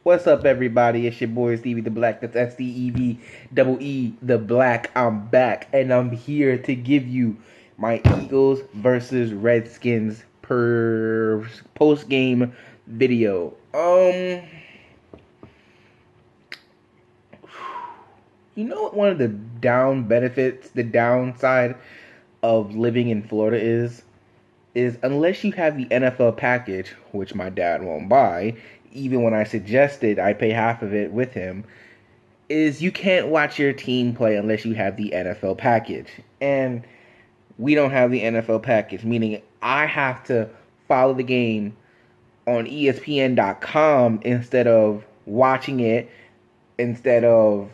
What's up, everybody? It's your boy Stevie the Black. That's STEV the Black. I'm back, and I'm here to give you my Eagles versus Redskins per post game video. You know what one of the the downside of living in Florida is unless you have the NFL package, which my dad won't buy, even when I suggested I pay half of it with him, is you can't watch your team play unless you have the NFL package. And we don't have the NFL package, meaning I have to follow the game on ESPN.com instead of watching it, instead of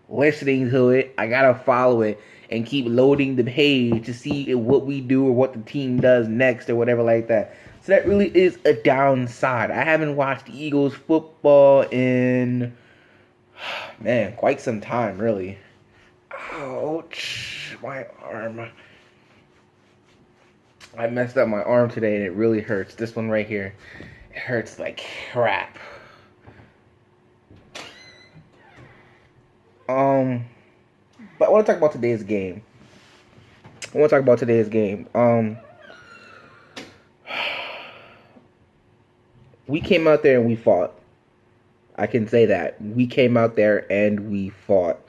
listening to it. I gotta follow it and keep loading the page to see what we do or what the team does next or whatever like that. So that really is a downside. I haven't watched Eagles football in, man, quite some time, really. Ouch, my arm. I messed up my arm today and it really hurts. This one right here, it hurts like crap. But I want to talk about today's game. We came out there and we fought. I can say that. We came out there and we fought.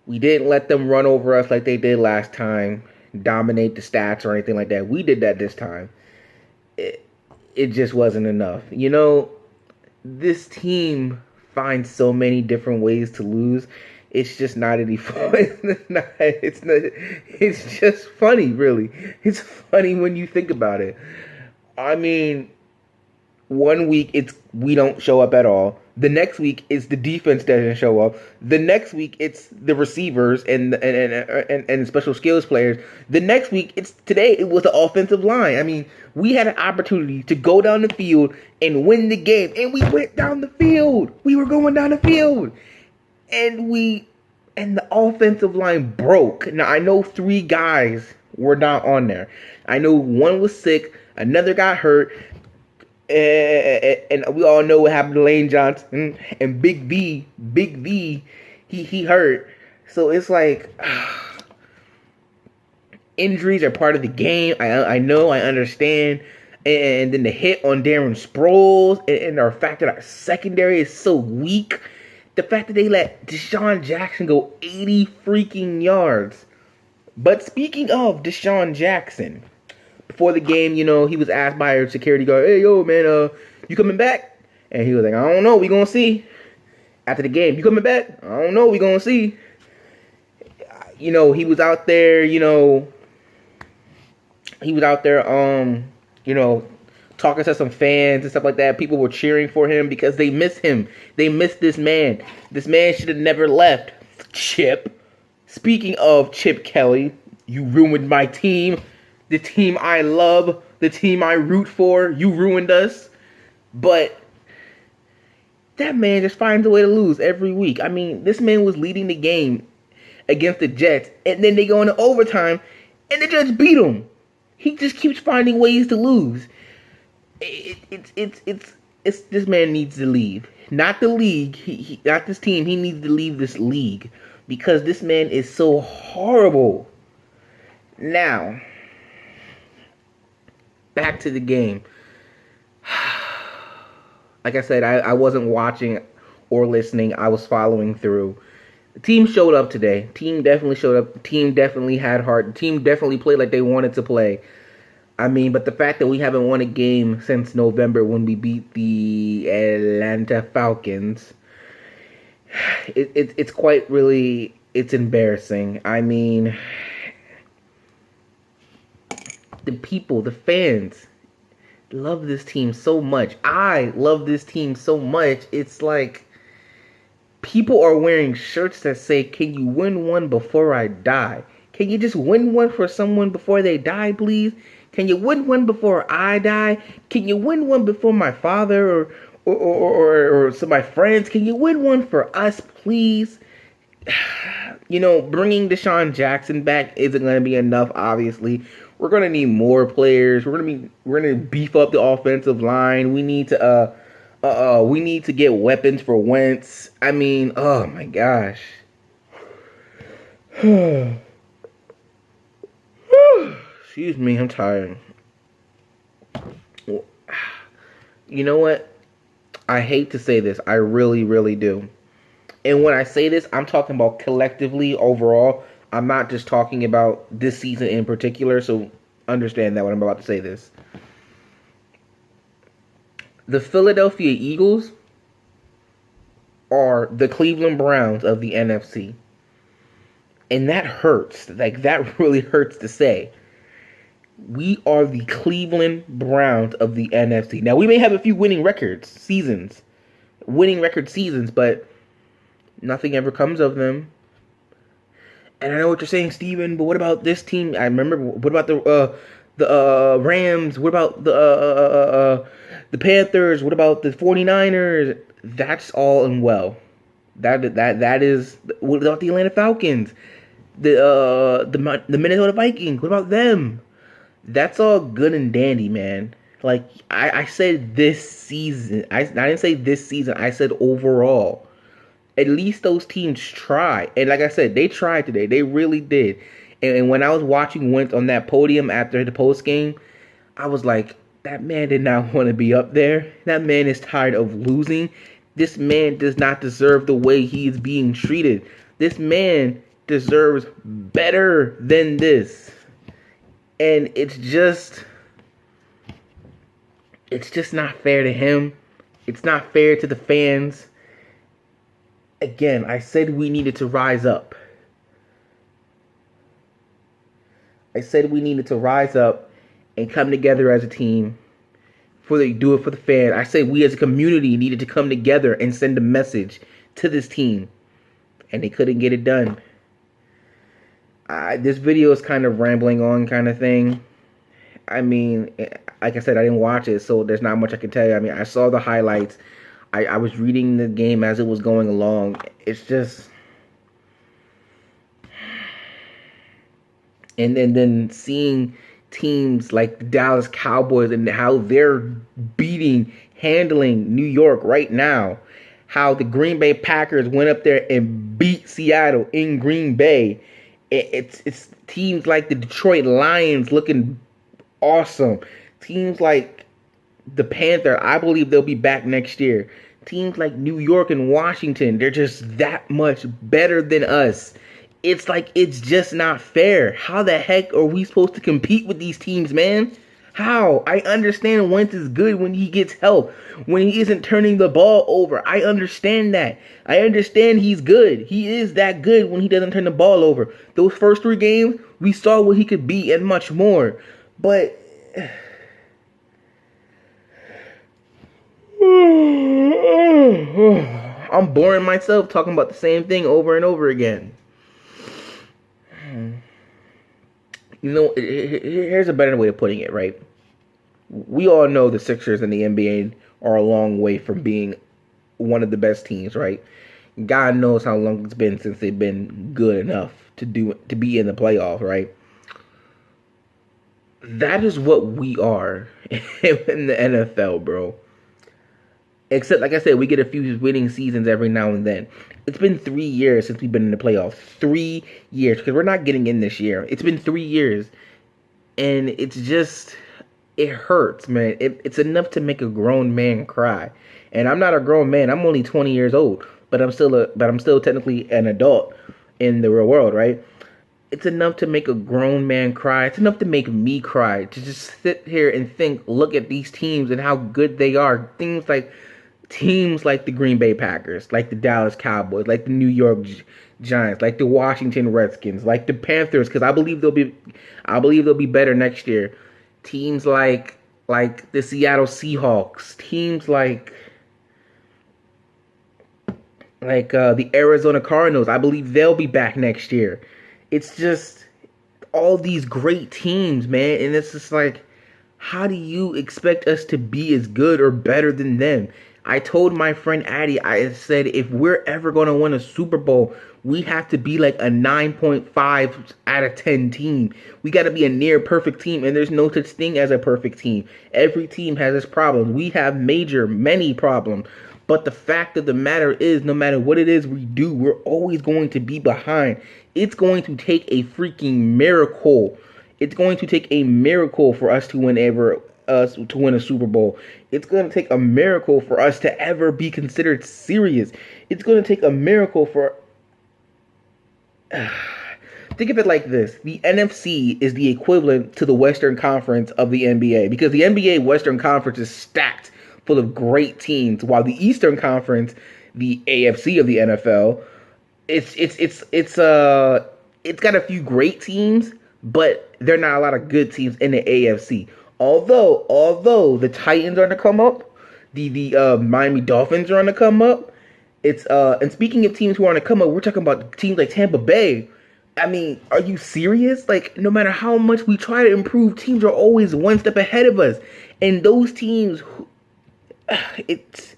We didn't let them run over us like they did last time, dominate the stats or anything like that. We did that this time. It just wasn't enough. You know, this team finds so many different ways to lose. It's just not any fun. It's just funny, really. It's funny when you think about it. I mean, one week it's we don't show up at all. The next week it's the defense doesn't show up. The next week it's the receivers and special skills players. The next week today it was the offensive line. I mean, we had an opportunity to go down the field and win the game, and we went down the field. We were going down the field, and the offensive line broke. Now I know 3 guys were not on there. I know one was sick, another got hurt. And we all know what happened to Lane Johnson and Big V, he hurt. So it's like injuries are part of the game. I know, I understand. And then the hit on Darren Sproles and the fact that our secondary is so weak. The fact that they let Deshaun Jackson go 80 freaking yards. But speaking of Deshaun Jackson, before the game, you know, he was asked by a security guard, "Hey, yo, man, you coming back?" And he was like, "I don't know, we gonna see." After the game, "You coming back?" "I don't know, we gonna see." You know, he was out there, you know, talking to some fans and stuff like that. People were cheering for him because they miss him. They miss this man. This man should have never left. Chip. Speaking of Chip Kelly, you ruined my team. The team I love, the team I root for, you ruined us. But that man just finds a way to lose every week. I mean, this man was leading the game against the Jets, and then they go into overtime, and the Jets beat him. He just keeps finding ways to lose. It's this man needs to leave. Not the league, not this team. He needs to leave this league because this man is so horrible. Now, back to the game. Like I said, I wasn't watching or listening. I was following through. The team showed up today. Team definitely showed up. The team definitely had heart. The team definitely played like they wanted to play. I mean, but the fact that we haven't won a game since November when we beat the Atlanta Falcons, it's quite really, it's embarrassing. I mean, the people, the fans, love this team so much. I love this team so much. It's like people are wearing shirts that say, "Can you win one before I die?" Can you just win one for someone before they die, please? Can you win one before I die? Can you win one before my father or some of my friends? Can you win one for us, please? You know, bringing Deshaun Jackson back isn't going to be enough, obviously. We're going to need more players. We're going to beef up the offensive line. We need to We need to get weapons for Wentz. I mean, oh my gosh. Excuse me, I'm tired. You know what? I hate to say this. I really, really do. And when I say this, I'm talking about collectively overall. I'm not just talking about this season in particular. So understand that when I'm about to say this. The Philadelphia Eagles are the Cleveland Browns of the NFC. And that hurts. Like, that really hurts to say. We are the Cleveland Browns of the NFC. Now, we may have a few winning seasons, but nothing ever comes of them. And I know what you're saying, Steven, but what about this team? I remember, what about the Rams? What about the Panthers? What about the 49ers? That's all and well. That is. What about the Atlanta Falcons? The Minnesota Vikings? What about them? That's all good and dandy, man. Like I said this season. I didn't say this season. I said overall. At least those teams try. And like I said, they tried today. They really did. And when I was watching Wentz on that podium after the post game, I was like, that man did not want to be up there. That man is tired of losing. This man does not deserve the way he is being treated. This man deserves better than this. And it's just not fair to him. It's not fair to the fans. Again, I said we needed to rise up. I said we needed to rise up and come together as a team. Do it for the fan. I said we as a community needed to come together and send a message to this team. And they couldn't get it done. This video is kind of rambling on kind of thing. I mean, like I said, I didn't watch it, so there's not much I can tell you. I mean, I saw the highlights. I was reading the game as it was going along. It's just... And then seeing teams like the Dallas Cowboys and how they're handling New York right now. How the Green Bay Packers went up there and beat Seattle in Green Bay. It's teams like the Detroit Lions looking awesome. Teams like the Panther, I believe they'll be back next year. Teams like New York and Washington, they're just that much better than us. It's like, it's just not fair. How the heck are we supposed to compete with these teams, man? How? I understand Wentz is good when he gets help, when he isn't turning the ball over. I understand that. I understand he's good. He is that good when he doesn't turn the ball over. Those first 3 games, we saw what he could be and much more. But... I'm boring myself talking about the same thing over and over again. You know, here's a better way of putting it, right? We all know the Sixers and the NBA are a long way from being one of the best teams, right? God knows how long it's been since they've been good enough to be in the playoffs, right? That is what we are in the NFL, bro. Except, like I said, we get a few winning seasons every now and then. It's been 3 years since we've been in the playoffs. 3 years. Because we're not getting in this year. It's been 3 years. And it's just... It hurts, man. It's enough to make a grown man cry. And I'm not a grown man. I'm only 20 years old. But I'm still technically an adult in the real world, right? It's enough to make a grown man cry. It's enough to make me cry. To just sit here and look at these teams and how good they are. Teams like the Green Bay Packers, like the Dallas Cowboys, like the New York Giants, like the Washington Redskins, like the Panthers, because I believe they'll be better next year. Teams like the Seattle Seahawks, teams like the Arizona Cardinals, I believe they'll be back next year. It's just all these great teams, man, and it's just like, how do you expect us to be as good or better than them? I told my friend Addie, I said, if we're ever going to win a Super Bowl, we have to be like a 9.5 out of 10 team. We got to be a near perfect team, and there's no such thing as a perfect team. Every team has its problems. We have many problems. But the fact of the matter is, no matter what it is we do, we're always going to be behind. It's going to take a freaking miracle. It's going to take a miracle for us to win a Super Bowl. It's going to take a miracle for us to ever be considered serious. It's going to take a miracle for think of it like this. The NFC is the equivalent to the Western Conference of the NBA, because the NBA Western Conference is stacked full of great teams, while the Eastern Conference, the AFC of the NFL, it's got a few great teams, but there are not a lot of good teams in the AFC. Although the Titans are on the come up, the Miami Dolphins are on the come up. And speaking of teams who are on the come up, we're talking about teams like Tampa Bay. I mean, are you serious? Like, no matter how much we try to improve, teams are always one step ahead of us. And those teams, it's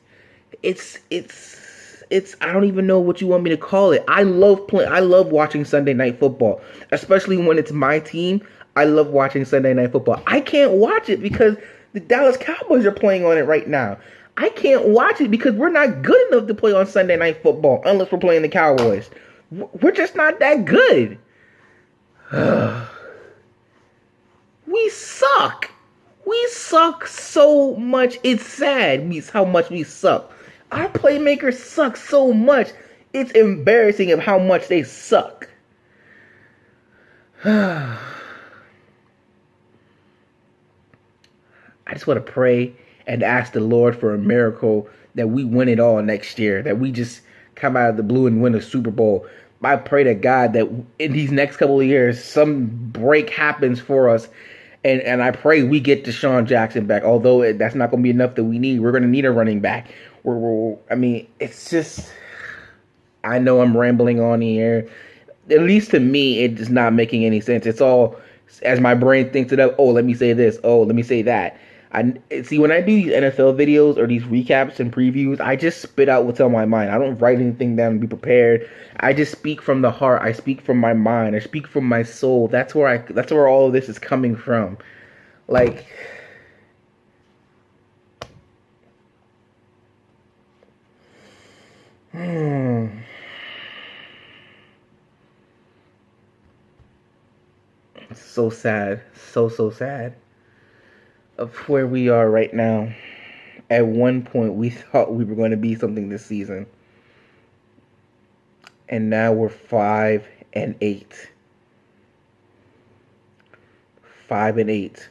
I don't even know what you want me to call it. I love watching Sunday Night Football, especially when it's my team. I love watching Sunday Night Football. I can't watch it because the Dallas Cowboys are playing on it right now. I can't watch it because we're not good enough to play on Sunday Night Football unless we're playing the Cowboys. We're just not that good. We suck. We suck so much. It's sad how much we suck. Our playmakers suck so much. It's embarrassing of how much they suck. I just want to pray and ask the Lord for a miracle that we win it all next year, that we just come out of the blue and win a Super Bowl. I pray to God that in these next couple of years, some break happens for us, and I pray we get Deshaun Jackson back, although that's not going to be enough that we need. We're going to need a running back. I mean, it's just, I know I'm rambling on here. At least to me, it's not making any sense. It's all, as my brain thinks it up, oh, let me say this, oh, let me say that. See, when I do these NFL videos or these recaps and previews, I just spit out what's on my mind. I don't write anything down and be prepared. I just speak from the heart. I speak from my mind. I speak from my soul. That's where all of this is coming from. Like, so sad. So sad of where we are right now. At one point, we thought we were going to be something this season. And now we're 5-8. 5-8.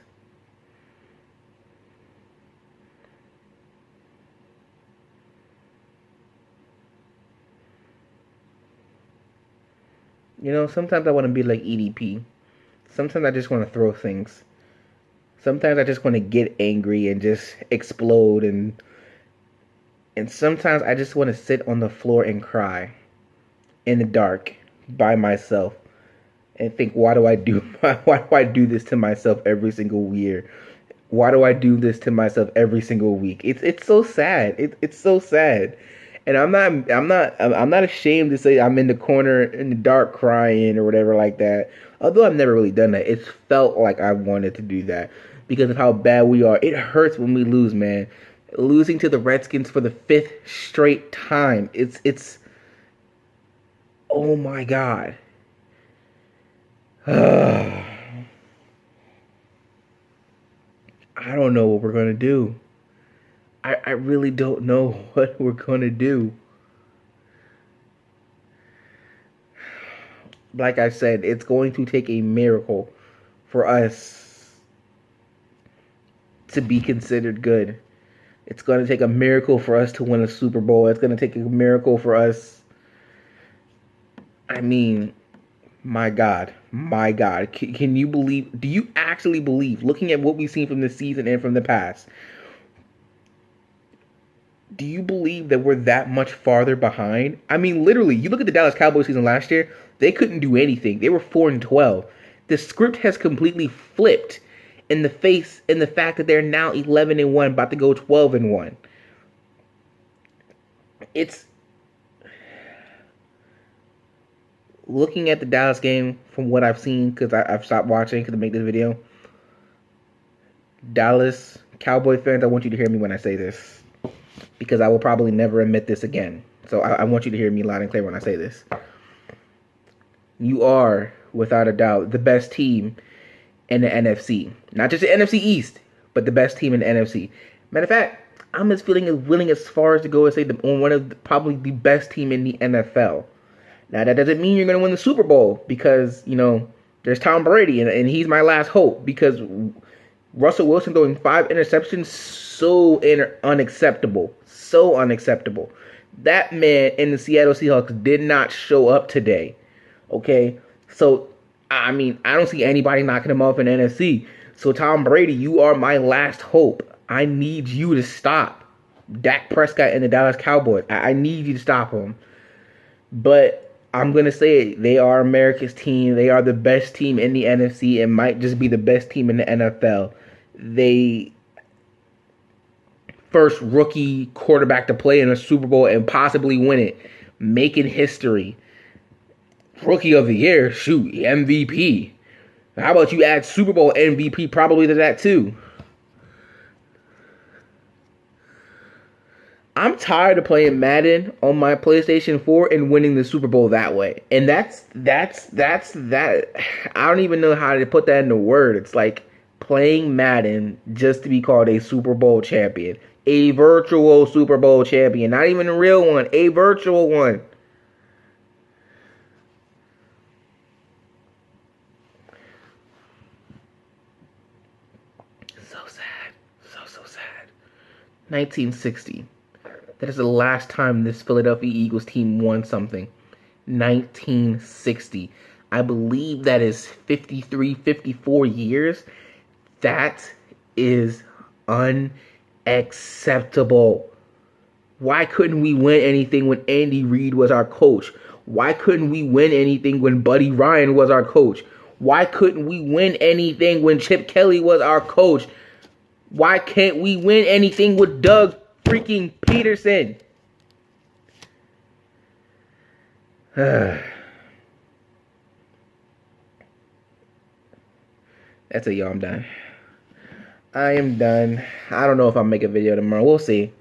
You know, sometimes I want to be like EDP. Sometimes I just want to throw things. Sometimes I just want to get angry and just explode, and sometimes I just want to sit on the floor and cry in the dark by myself and think, why do I do this to myself every single year? Why do I do this to myself every single week? It's so sad. It's so sad. And I'm not ashamed to say I'm in the corner in the dark crying or whatever like that. Although I've never really done that. It's felt like I wanted to do that because of how bad we are. It hurts when we lose, man. Losing to the Redskins for the 5th straight time. It's oh my God. I don't know what we're gonna do. I really don't know what we're gonna do. Like I said, it's going to take a miracle for us to be considered good. It's going to take a miracle for us to win a Super Bowl. It's going to take a miracle for us. I mean, my God. Can you believe, do you actually believe, looking at what we've seen from this season and from the past, do you believe that we're that much farther behind? I mean, literally, you look at the Dallas Cowboys season last year, they couldn't do anything. They were 4-12. The script has completely flipped in the fact that they're now 11-1, about to go 12-1. it's looking at the Dallas game from what I've seen, because I've stopped watching because to make this video. Dallas Cowboy fans, I want you to hear me when I say this, because I will probably never admit this again. So I want you to hear me loud and clear when I say this. You are, without a doubt, the best team in the NFC. Not just the NFC East, but the best team in the NFC. Matter of fact, I'm as willing as far as to go and say one of probably the best team in the NFL. Now, that doesn't mean you're going to win the Super Bowl, because, there's Tom Brady, and he's my last hope, because Russell Wilson throwing 5 interceptions, so unacceptable. So unacceptable. That man in the Seattle Seahawks did not show up today. Okay? So, I don't see anybody knocking him off in the NFC. So, Tom Brady, you are my last hope. I need you to stop Dak Prescott and the Dallas Cowboys. I need you to stop him. But I'm going to say it. They are America's team. They are the best team in the NFC and might just be the best team in the NFL. They first rookie quarterback to play in a Super Bowl and possibly win it. Making history. Rookie of the year. Shoot, MVP. How about you add Super Bowl MVP probably to that too? I'm tired of playing Madden on my PlayStation 4 and winning the Super Bowl that way. And that's that. I don't even know how to put that into words. It's like playing Madden just to be called a Super Bowl champion. A virtual Super Bowl champion. Not even a real one. A virtual one. So sad. So sad. 1960. That is the last time this Philadelphia Eagles team won something. 1960. I believe that is 53, 54 years. That is unacceptable. Why couldn't we win anything when Andy Reid was our coach? Why couldn't we win anything when Buddy Ryan was our coach? Why couldn't we win anything when Chip Kelly was our coach? Why can't we win anything with Doug freaking Peterson? That's it, y'all. I'm done. I am done. I don't know if I'll make a video tomorrow. We'll see.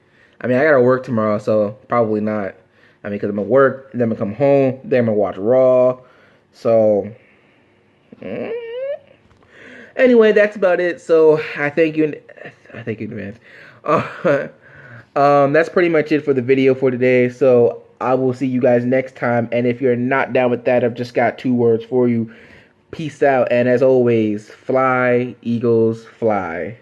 I gotta work tomorrow, so probably not. Because I'm at work, then I'm gonna come home, then I'm gonna watch Raw. So, anyway, that's about it. So, I thank you in advance. That's pretty much it for the video for today. So, I will see you guys next time. And if you're not down with that, I've just got 2 words for you. Peace out. And as always, fly, Eagles, fly.